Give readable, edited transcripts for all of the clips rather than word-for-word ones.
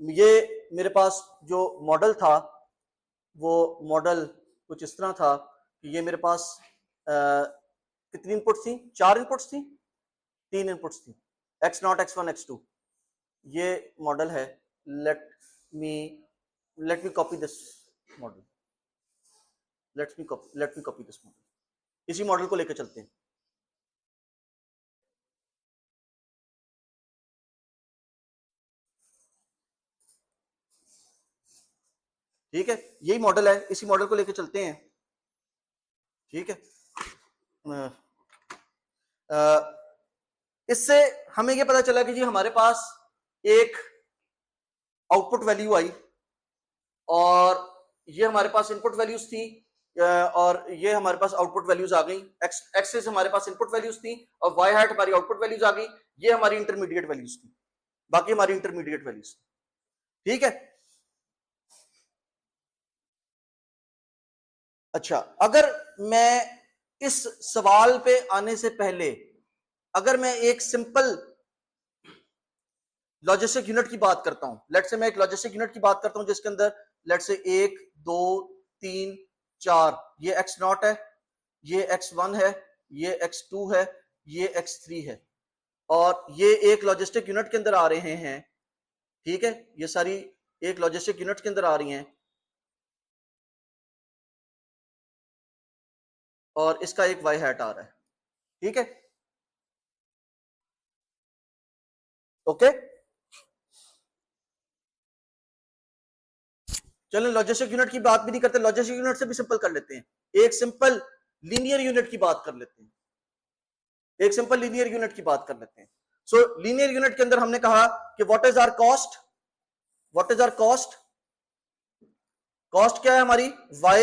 ये मेरे पास जो मॉडल था वो मॉडल कुछ इस तरह था कि ये मेरे पास कितनी इनपुट थी? 4 इनपुट्स थी, 3 इनपुट्स थी, x0, x1, x2। ये मॉडल है। Let me let me copy this model let me copy this model. इसी मॉडल को लेकर चलते हैं। ठीक है, यही मॉडल है, इसी मॉडल को लेकर चलते हैं। ठीक है, इससे हमें यह पता चला कि जी हमारे पास एक आउटपुट वैल्यू आई और ये हमारे पास इनपुट वैल्यूज थी और ये हमारे पास आउटपुट वैल्यूज आ गई। एक्सेस हमारे पास इनपुट वैल्यूज थी और वाई हैट हमारी आउटपुट वैल्यूज आ गई। ये हमारी इंटरमीडिएट वैल्यूज थी, बाकी हमारी इंटरमीडिएट वैल्यूज। ठीक है, अच्छा, अगर मैं इस सवाल पे आने से पहले अगर मैं एक सिंपल लॉजिस्टिक यूनिट की बात करता हूं, लेट से मैं एक लॉजिस्टिक यूनिट की बात करता हूं जिसके अंदर लेट से 1 2 3 4 ये x0 है, ये x1 है, ये x2 है, ये x3 है और ये एक लॉजिस्टिक यूनिट के अंदर आ रहे हैं। ठीक है, ये सारी एक लॉजिस्टिक यूनिट के अंदर आ रही हैं और इसका एक वाई हैट आ रहा है। ठीक है, ओके, चलें लॉजिस्टिक यूनिट की बात भी नहीं करते, लॉजिस्टिक यूनिट से भी सिंपल कर लेते हैं। एक सिंपल लीनियर यूनिट की बात कर लेते हैं, एक सिंपल लीनियर यूनिट की बात कर लेते हैं। सो लीनियर यूनिट के अंदर हमने कहा कि what is our cost, what is our cost, cost क्या है हमारी, y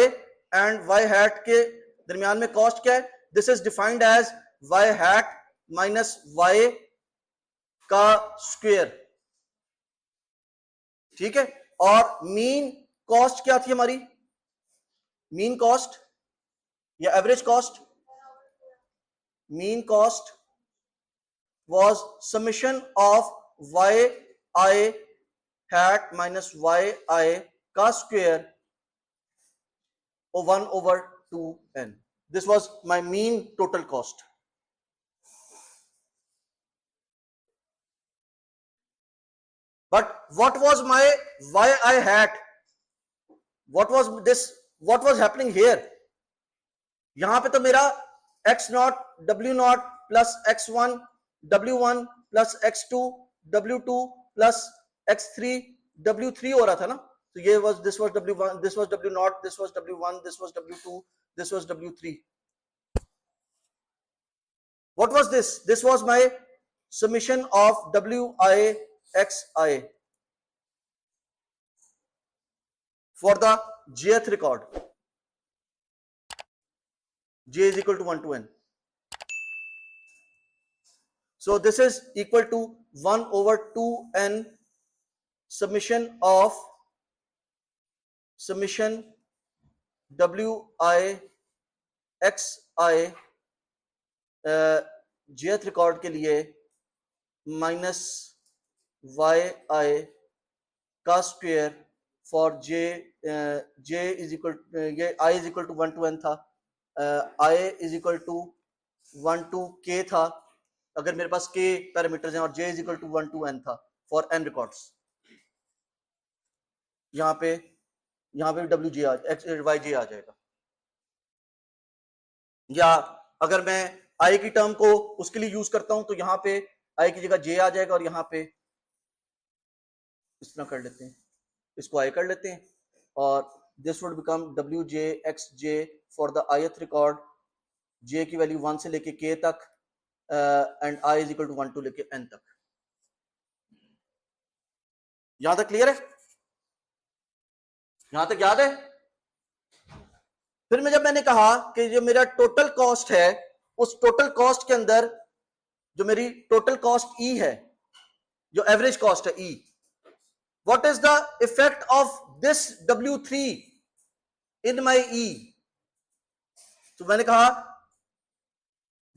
एंड y हैट के दरमियान में कॉस्ट क्या है, this is defined as y hat minus y का स्क्वायर। ठीक है, और मीन कॉस्ट क्या थी हमारी, मीन कॉस्ट या average cost, mean cost was summation of yi hat minus yi का square of 1 over 2n. This was my mean total cost. But what was my yi hat? What was this? What was happening here? यहां पे तो मेरा x0 w0 plus x1 w1 plus x2 w2 plus x3 w3 हो रहा था ना। तो ये was this was w1, this was w0, this was w1, this was w2, this was w3. What was this? This was my summation of wi xi for the jth record. J is equal to 1 to n. So this is equal to 1 over 2n summation of summation wi xi jth record के लिए minus yi का square for j is equal, ये i is equal to 1 to n था, i is equal to 1 to k था अगर मेरे पास k parameters हैं, और j is equal to 1 to n था फॉर n रिकॉर्ड्स। यहाँ पे wj yj आ जाएगा, या अगर मैं i की टर्म को उसके लिए यूज करता हूं तो यहाँ पे i की जगह j आ जाएगा और यहाँ पे इस तरह कर लेते हैं, इसको i कर लेते हैं और this would become wj xj for the ith record, j की वैल्यू 1 से लेके k तक and i is equal to 1 to लेके n तक। यहां तक क्लियर है, यहां तक याद है। फिर मैं जब मैंने कहा कि जो मेरा टोटल कॉस्ट है, उस टोटल कॉस्ट के अंदर जो मेरी टोटल कॉस्ट ई है, जो एवरेज कॉस्ट है E, what is the effect of this W3 in my E. तो मैंने कहा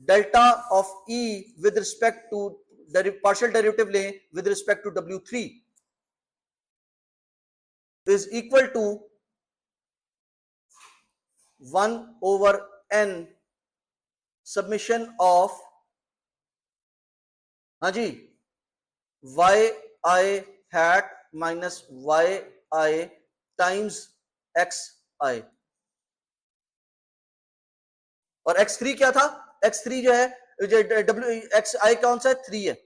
delta of E with respect to partial derivative लें with respect to W3, is equal to 1 over n summation of, हाँ जी, y I hat minus y I times x I, और x3 क्या था? x3 जो है w x I कौन सा है? 3 है,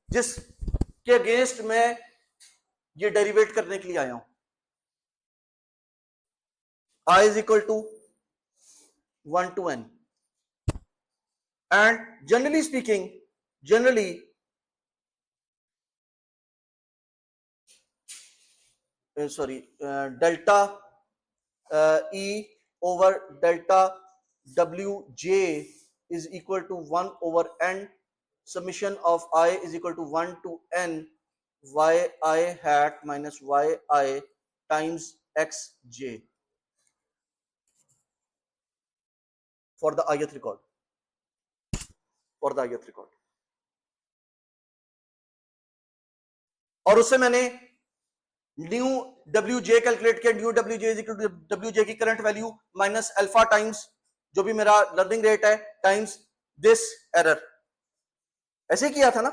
जिसके अगेंस्ट मैं ये डेरिवेट करने के लिए आया हूं. I is equal to 1 to n, and generally speaking, delta E over delta Wj is equal to 1 over n summation of I is equal to 1 to n yi hat minus yi times xj for the ith record. और उससे मैंने new wj calculate किया. New wj is equal to wj की current value minus alpha times जो भी मेरा learning rate है times this error. ऐसे किया था ना,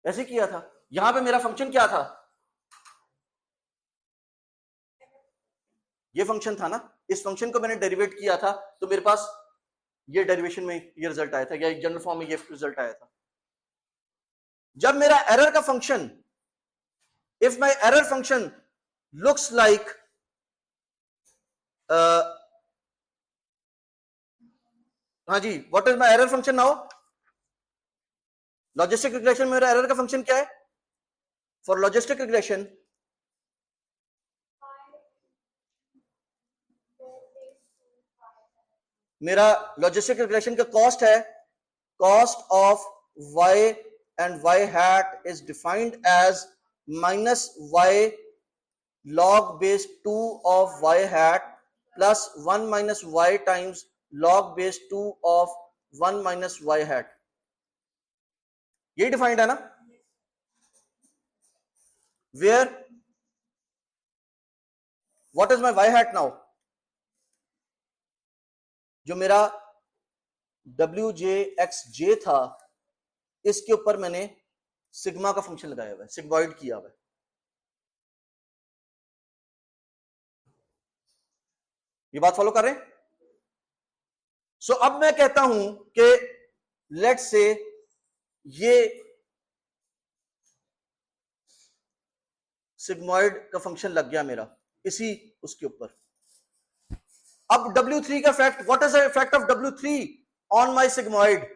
ऐसे किया था. यहां पे मेरा फंक्शन क्या था? ये फंक्शन था ना. इस फंक्शन को मैंने डेरिवेट किया था तो मेरे पास ये डेरिवेशन में ये रिजल्ट आया था, या जनरल फॉर्म में ये रिजल्ट आया था. जब मेरा एरर का function, if my error function looks like हाँ जी, what is my error function now? Logistic regression में मेरा एरर का फंक्शन क्या है? फॉर लॉजिस्टिक रिग्रेशन मेरा लॉजिस्टिक रिग्रेशन का कॉस्ट है, cost of y and y hat is defined as minus y log base 2 of y hat plus 1 minus y times log base 2 of 1 minus y hat. ये defined है ना. Where what is my y hat now? जो मेरा wjxj था इसके ऊपर मैंने sigma का फंक्शन लगाया हुआ है, सिग्मॉइड किया हुआ है. ये बात फॉलो कर रहे हैं? सो अब मैं कहता हूं कि लेट्स से ये सिग्मॉइड का फंक्शन लग गया मेरा इसी उसके ऊपर. अब W3 का effect, what is the effect of W3 on my sigmoid?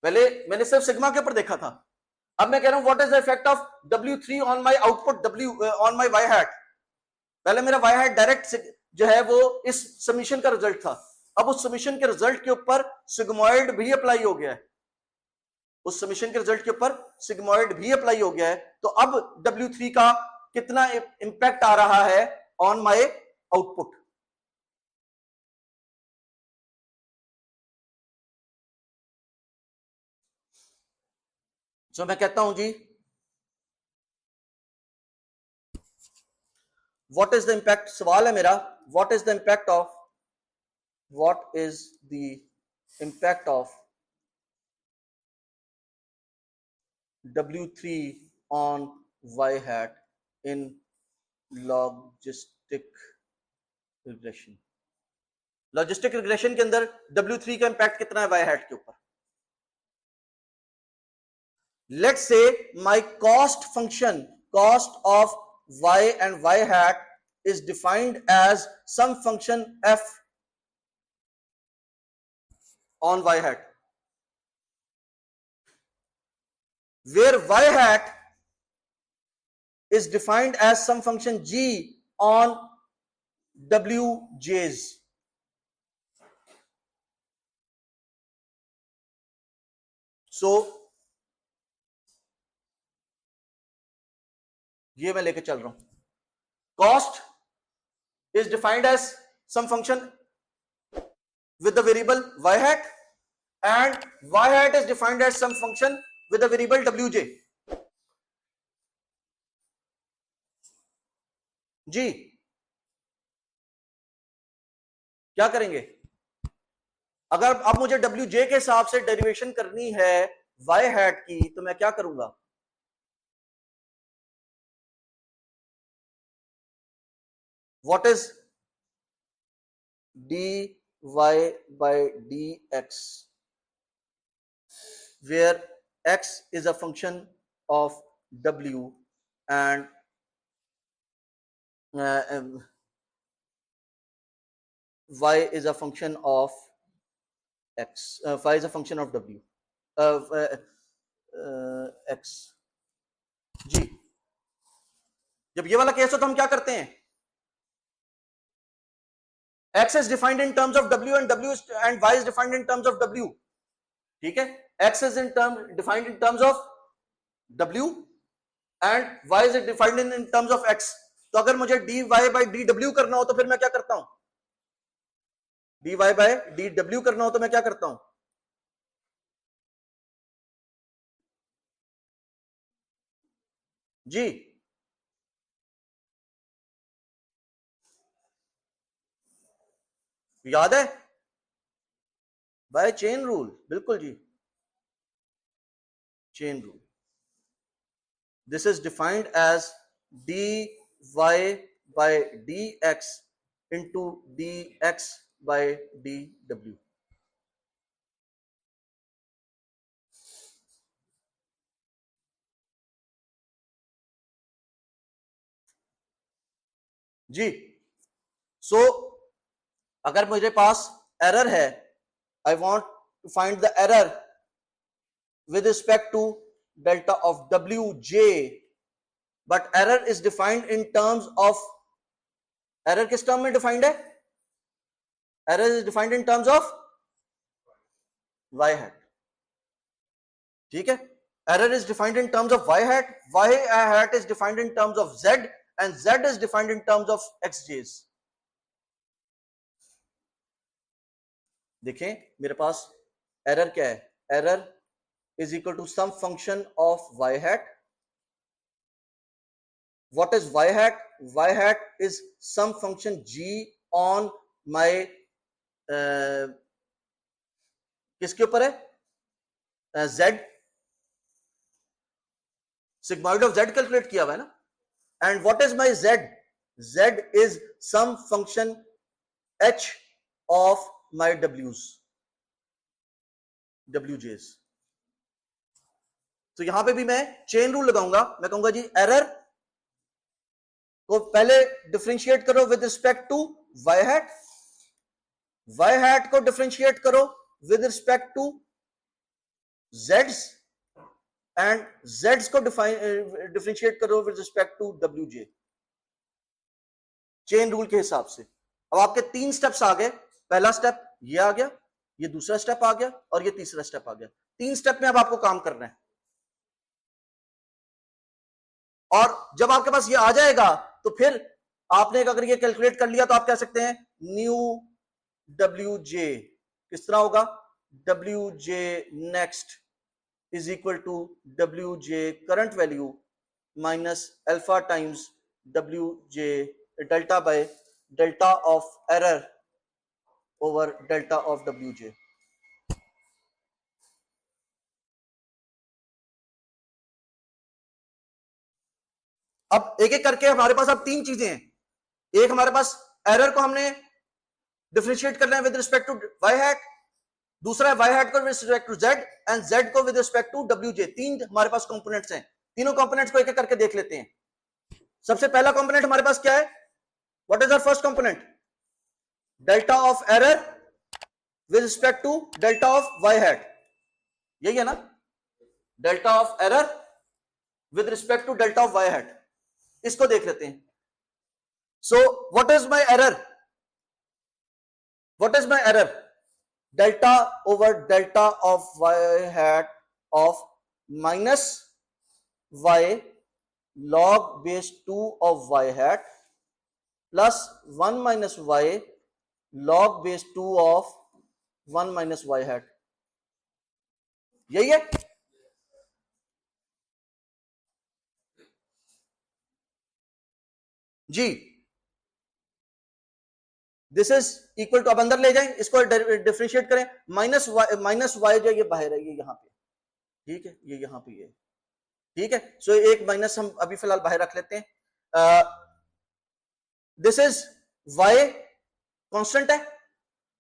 पहले मैंने सिर्फ सिग्मा के ऊपर देखा था, अब मैं कह रहा हूं what is the effect of W3 on my output on my y hat. पहले मेरा y hat डायरेक्ट जो है वो इस समीशन का रिजल्ट था. अब उस समीशन के रिजल्ट के ऊपर सिग्मॉइड भी अप्लाई हो गया है, उस समीशन के रिजल्ट के ऊपर सिग्मॉइड भी अप्लाई हो गया है. तो अब W3 का कितना इंपैक्ट आ रहा है ऑन माय आउटपुट? सो मैं कहता हूं जी, व्हाट इज द इंपैक्ट, सवाल है मेरा, what is the impact of W3 on y hat in logistic regression. Logistic regression के अंदर W3 का इंपैक्ट कितना है y hat के ऊपर? Let's say my cost function, cost of y and y hat is defined as some function f on y hat, where y hat is defined as some function g on wj's. So ये मैं लेके चल रहा हूं. Cost is defined as some function with the variable y hat and y hat is defined as some function with the variable wj. जी क्या करेंगे? अगर अब मुझे wj के हिसाब से डेरिवेशन करनी है y हैट की, तो मैं क्या करूंगा? What is dy by dx, where x is a function of w and y is a function of x, y is a function of w, x. जी जब ये वाला केस हो तो हम क्या करते हैं? x is defined in terms of w and w is, and y is defined in terms of w. ठीक है, x is defined in terms of w and y is defined in terms of x. तो अगर मुझे dy by dw करना हो तो फिर मैं क्या करता हूं? dy by dw करना हो तो मैं क्या करता हूं? जी याद है? बाय चेन रूल, बिल्कुल जी, chain rule. This is defined as dy by dx into dx by dw. जी सो अगर मेरे पास एरर है, I want to find the error with respect to delta of wj, but error is defined in terms of, error किस term में defined है? error is defined in terms of y hat. ठीक है, error is defined in terms of y hat is defined in terms of z and z is defined in terms of xj's. देखें मेरे पास error क्या है? Error is equal to some function of y hat. What is y hat? Y hat is some function g on my किसके ऊपर है? z. sigmoid of z calculate किया हुआ है ना. And what is my z? Z is some function h of my wj's. तो यहां पे भी मैं चेन रूल लगाऊंगा. मैं कहूंगा जी एरर को पहले डिफरेंशिएट करो with respect to y hat, y hat को डिफरेंशिएट करो with respect to z's and z's को डिफरेंशिएट करो with respect to wj, chain rule के हिसाब से. अब आपके 3 स्टेप्स आ गए. पहला स्टेप ये आ गया, ये दूसरा स्टेप आ गया और ये तीसरा स्टेप आ गया. 3 स्टेप में अब आपको काम करना है. और जब आपके पास ये आ जाएगा तो फिर आपने अगर ये कैलकुलेट कर लिया तो आप कह सकते हैं न्यू wj किस तरह होगा? wj next is equal to wj current value minus alpha times wj delta by delta of error over delta of wj. अब एक एक करके हमारे पास अब 3 चीजें हैं. एक हमारे पास एरर को हमने डिफरेंशिएट करना है with respect to y hat, दूसरा है y हैट को with respect to z and z को विद रिस्पेक्ट टू wj. 3 हमारे पास कंपोनेंट्स हैं. तीनों कंपोनेंट्स को एक एक करके देख लेते हैं. सबसे पहला कंपोनेंट हमारे पास क्या है? What is our first component? Delta of error with respect to delta of y hat. यही है ना? Delta of error with respect to delta of y hat. इसको देख लेते हैं. So what is my error? What is my error? Delta over delta of y hat of minus y log base 2 of y hat plus 1 minus y log base 2 of 1 minus y hat. यही है. जी, this is equal to, अब अंदर ले जाएं, इसको differentiate करें, minus Y जो ये बाहर है, ये यहां पे, ठीक है, ये यहां पे, ये ठीक है। सो एक माइनस हम अभी फिलहाल बाहर रख लेते हैं। दिस इज वाई कांस्टेंट है,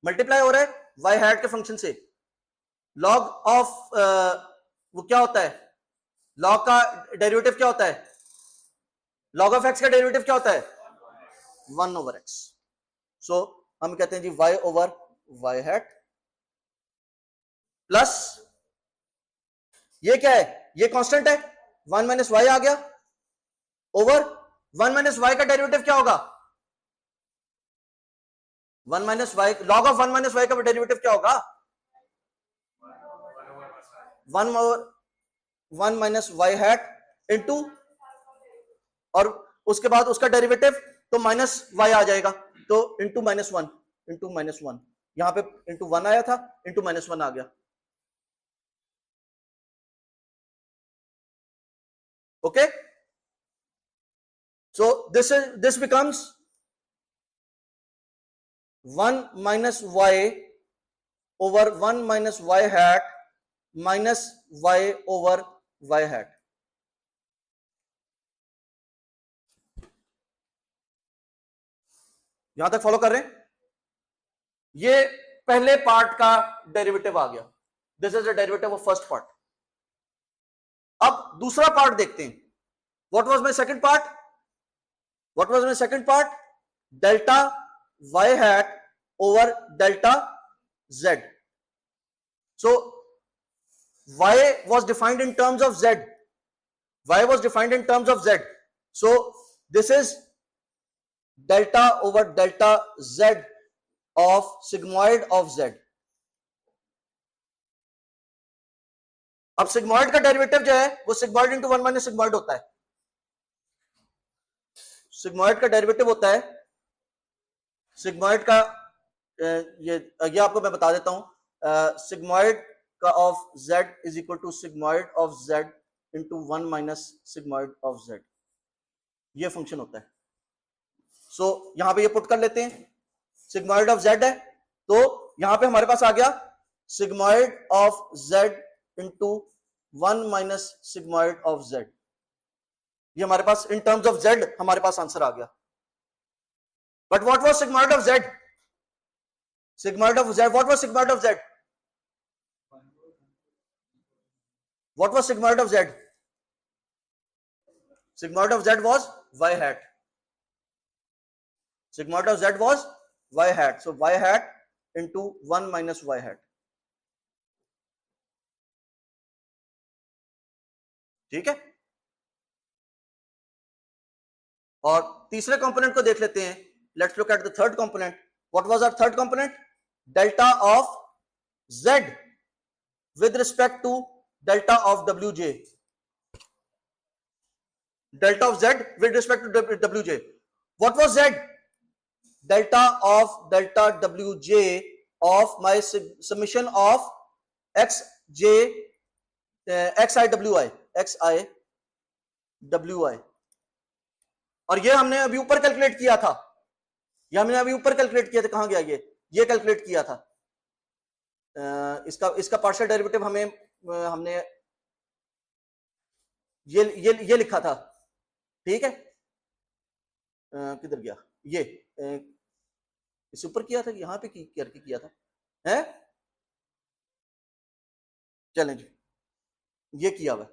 मल्टीप्लाई हो रहा है वाई हैट के फंक्शन से। लॉग ऑफ वो क्या होता है, लॉग का डेरिवेटिव क्या होता है, लॉग ऑफ एक्स का डेरिवेटिव क्या होता है, 1/x। सो हम कहते हैं जी y over Y hat plus, ये क्या है, ये कांस्टेंट है, 1 माइनस वाई आ गया, ओवर 1 माइनस वाई का डेरिवेटिव क्या होगा, 1 minus Y, log of 1 minus Y का डेरिवेटिव क्या होगा, 1 माइनस वाई हैट इंटू, और उसके बाद उसका डेरिवेटिव तो माइनस वाई आ जाएगा, तो इंटू माइनस वन, यहां पे इंटू 1 आया था, इंटू -1 आ गया। Okay, so this becomes 1 minus Y over 1 minus Y hat minus Y over Y hat. यहां तक फॉलो कर रहे हैं, ये पहले पार्ट का डेरिवेटिव आ गया, this is the derivative of first part. अब दूसरा पार्ट देखते हैं, what was my second part, what was my second part, delta Y hat over delta Z. So y was defined in terms of z, y was defined in terms of z, so this is delta over delta z of sigmoid of z। अब sigmoid का derivative जो है वो sigmoid into 1 minus sigmoid होता है, sigmoid का derivative होता है, सिग्मॉइड का ये आपको मैं बता देता हूं, सिग्मॉइड का of z is equal to sigmoid of z into 1 minus sigmoid of z, ये फंक्शन होता है। सो यहां पे ये पुट कर लेते हैं, सिग्मॉइड ऑफ z है, तो यहां पे हमारे पास आ गया sigmoid of z into 1 minus sigmoid of z, ये हमारे पास इन टर्म्स ऑफ z हमारे पास आंसर आ गया। But what was sigmoid of z, sigmoid of z, what was sigmoid of z, what was sigmoid of z, sigmoid of z was y hat, sigmoid of z was y hat, so y hat into 1 minus y hat, ठीक है। और तीसरे component को देख लेते हैं, let's look at the third component. What was our third component, delta of z with respect to delta of wj, delta of z with respect to wj, what was z, delta of delta wj of my summation of xj xiwi, और ये हमने अभी ऊपर calculate किया था, ये हमने अभी ऊपर कैलकुलेट किया था, कहां गया ये कैलकुलेट किया था, इसका पार्शियल डेरिवेटिव हमने ये लिखा था, ठीक है, किधर गया ये, इस ऊपर किया था, यहां पे करके किया था, है, चलें जी, ये किया हुआ।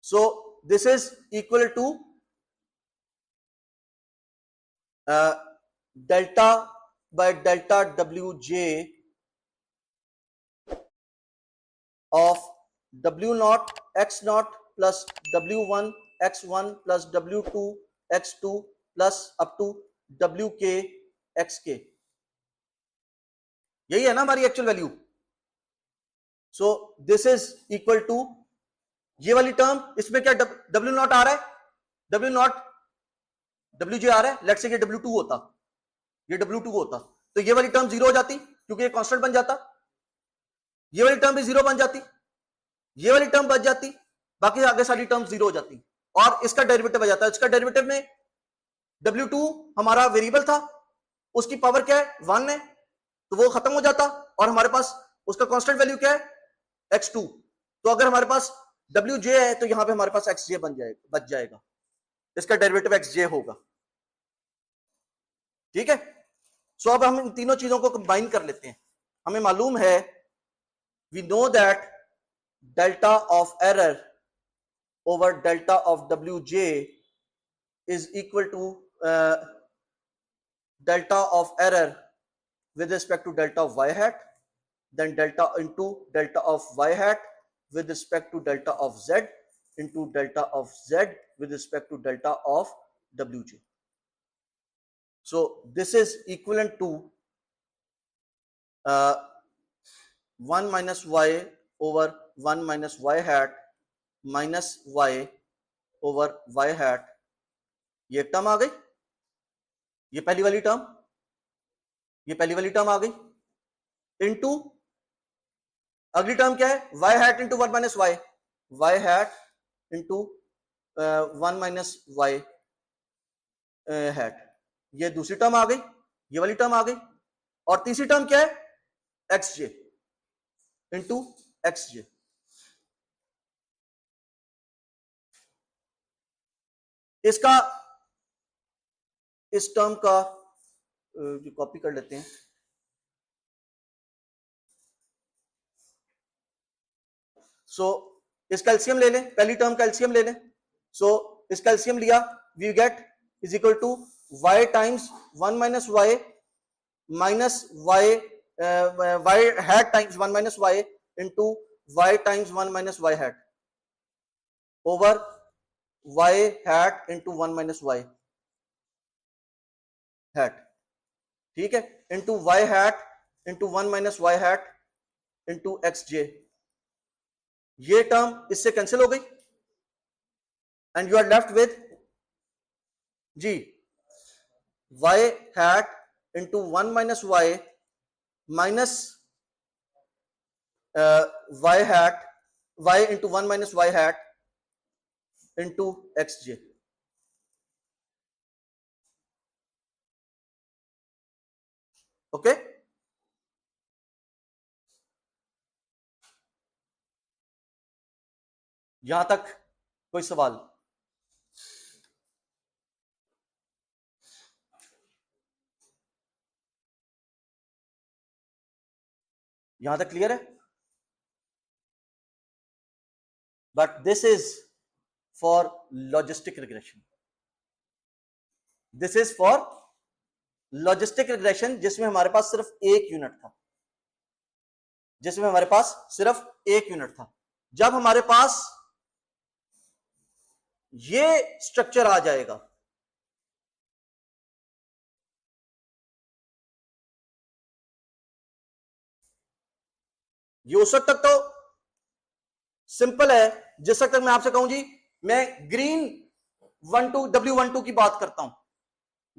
So this is equal to delta by delta wj of w naught x naught plus w1 x1 plus w2 x2 plus up to wk xk, यही है ना हमारी actual value. So this is equal to ये वाली term, इसमें क्या w not आ रहा है, w नॉट wj आ रहा है, लेट्स से ये w2 होता, ये W2 होता तो ये वाली टर्म 0 हो जाती क्योंकि ये कांस्टेंट बन जाता, ये वाली टर्म भी 0 बन जाती, ये वाली टर्म बच जाती, बाकी आगे सारी टर्म 0 हो जाती, और इसका डेरिवेटिव आ जाता है। इसका डेरिवेटिव में W2 हमारा वेरिएबल था, उसकी पावर क्या है 1 है, तो वो खत्म हो जाता और हमारे पास उसका कांस्टेंट वैल्यू क्या है x2। तो अगर हमारे पास Wj है तो यहां पे हमारे पास xj बच जाएगा, इसका डेरिवेटिव xj होगा। ठीक है, सो अब हम इन तीनों चीजों को कंबाइन कर लेते हैं। हमें मालूम है, we know that delta of error over delta of Wj is equal to delta of error with respect to delta of y hat, then delta into delta of y hat with respect to delta of z into delta of z with respect to delta of Wj. So this is equivalent to 1 minus y over 1 minus y hat minus y over y hat, ये term आ गई, ये पहली वाली term, ये पहली वाली term आ गई, into अगली टर्म क्या है y hat into 1 minus y hat into 1 minus y hat, ये दूसरी टर्म आ गई, ये वाली टर्म आ गई, और तीसरी टर्म क्या है xj इंटू xj। इसका इस टर्म का जो कॉपी कर लेते हैं, सो इसका एलसीएम ले लें, पहली टर्म का एलसीएम ले लें। सो इसका एलसीएम लिया, we get is equal to y times 1 minus y minus y hat times 1 minus y into y times 1 minus y hat over y hat into 1 minus y hat, ठीक है, into y hat into 1 minus y hat into xj। ये term इससे cancel हो गई and you are left with जी y hat into 1 minus y minus y hat y into 1 minus y hat into xj। Okay, यहां तक कोई सवाल? यहां तक क्लियर है? But this is for logistic regression, this is for logistic regression जिसमें हमारे पास सिर्फ एक यूनिट था, जिसमें हमारे पास सिर्फ एक यूनिट था। जब हमारे पास ये स्ट्रक्चर आ जाएगा, ये उस वक्त तक तो सिंपल है जिस वक्त तक मैं आपसे कहूं जी मैं ग्रीन 12 W12 की बात करता हूं,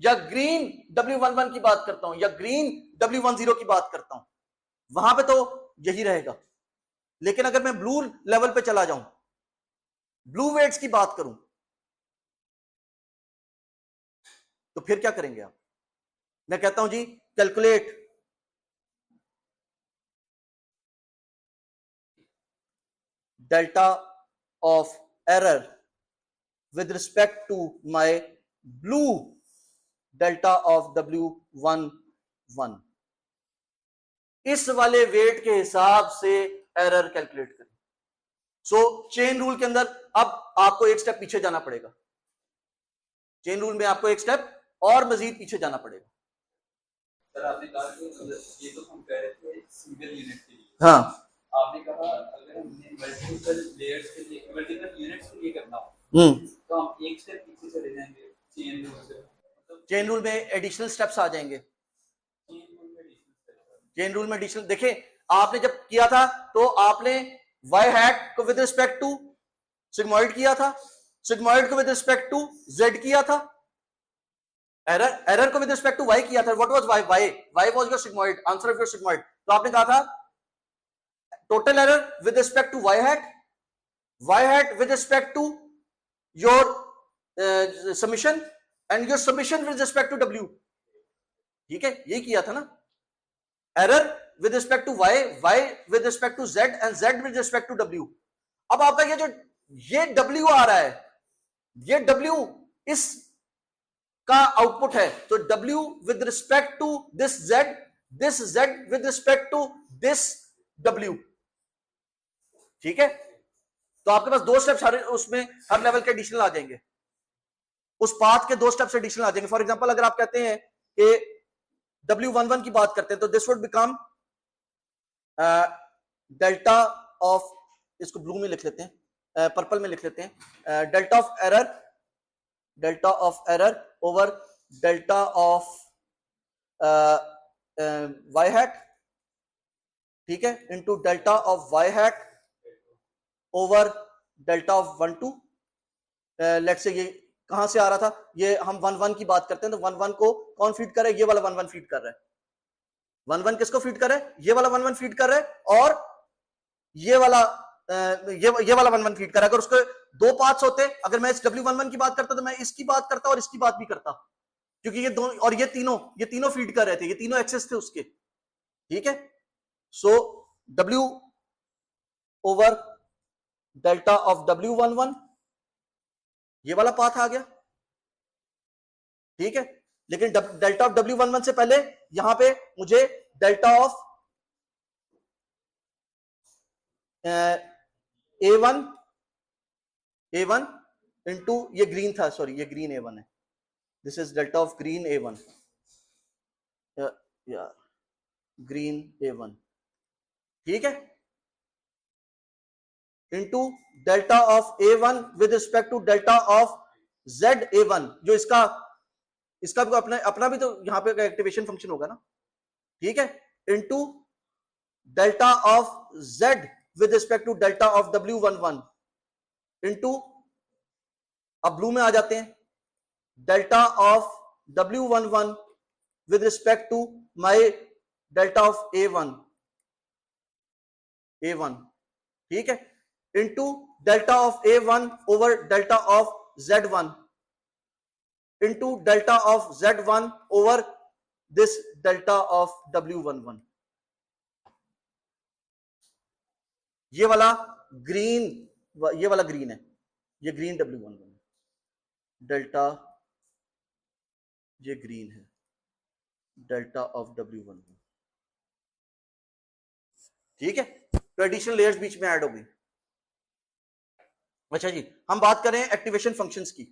या ग्रीन W11 की बात करता हूं, या ग्रीन W10 की बात करता हूं, वहां पे तो यही रहेगा। लेकिन अगर मैं ब्लू लेवल पे चला जाऊं, ब्लू वेट्स की बात करूं, तो फिर क्या करेंगे आप? मैं कहता हूं जी calculate delta of error with respect to my blue delta of W11, इस वाले वेट के हिसाब से एरर कैलकुलेट करें। सो चेन रूल के अंदर अब आपको एक स्टेप पीछे जाना पड़ेगा, चेन रूल में आपको एक स्टेप और मजीद पीछे जाना पड़ेगा। सर आपने कहा कि ये तो हम कह रहे थे सिंगल यूनिट के लिए, हाँ आपने कहा अगर हमने मल्टीपल लेयर्स के लिए मल्टीपल यूनिट्स के लिए करना हो तो हम एक स्टेप पीछे चले जाएंगे चेन रूल से, चेन रूल में एडिशनल स्टेप्स आ जाएंगे। चेन रूल में एडिशनल देखिए, आपने जब किया था तो आपने y हैट को विद रिस्पेक्ट टू सिग्मॉइड किया था, सिग्मॉइड को विद रिस्पेक्ट टू z किया था, एरर को विद रिस्पेक्ट टू y किया था। What was y was your sigmoid, answer of your sigmoid. तो आपने कहा था total error with respect to y hat with respect to your summation and your summation with respect to W. ठीक है, यही किया था ना, error with respect to Y, Y with respect to Z and Z with respect to W. अब आपका ये W आ रहा है, ये डब्ल्यू इस का आउटपुट है, तो W with respect to this Z with respect to this W. ठीक है, तो आपके पास दो स्टेप्स उसमें हर लेवल के एडिशनल आ जाएंगे, उस पाथ के दो स्टेप्स एडिशनल आ जाएंगे। फॉर एग्जांपल अगर आप कहते हैं कि W11 की बात करते हैं, तो this would become delta of, इसको ब्लू में लिख लेते हैं, पर्पल में लिख लेते हैं, delta of error over delta of Y hat, ठीक है, into delta of Y hat over delta of 1 2। Let's say ये कहां से आ रहा था, ये हम 1 1 की बात करते हैं, तो 1 1 को कौन फीड कर रहा है, ये वाला 1 1 फीड कर रहा है। 1 1 किसको फीड कर रहा है, ये वाला 1 1 फीड कर रहा है, और ये वाला 1 1 फीड कर रहा है। अगर उसके दो पार्ट्स होते, अगर मैं इस W11 की बात करता तो मैं इसकी बात करता और इसकी बात भी करता, क्योंकि ये दोनों और ये तीनों फीड कर रहे थे, ये तीनों एक्सेस थे उसके। ठीक है, सो W over delta of W11, ये वाला पाथ आ गया। ठीक है, लेकिन डेल्टा ऑफ W11 से पहले यहां पे मुझे डेल्टा ऑफ A1 इंटू, ये ग्रीन था, सॉरी ये ग्रीन A1 है, this is delta of green A1, green A1, ठीक है, into delta of A1 with respect to delta of ZA1, जो इसका भी अपना भी तो यहां पे एक्टिवेशन फंक्शन होगा ना। ठीक है, into delta of Z with respect to delta of W11 into, अब ब्लू में आ जाते हैं, delta of W11 with respect to my delta of A1, ठीक है, into delta of A1 over delta of Z1 into delta of Z1 over this delta of W11। ये वाला green है, ये ग्रीन W11 है, डेल्टा ये green है, delta of W11। ठीक है, तो एडिशनल लेयर्स बीच में ऐड हो गई। अच्छा जी, हम बात करें एक्टिवेशन फंक्शंस की।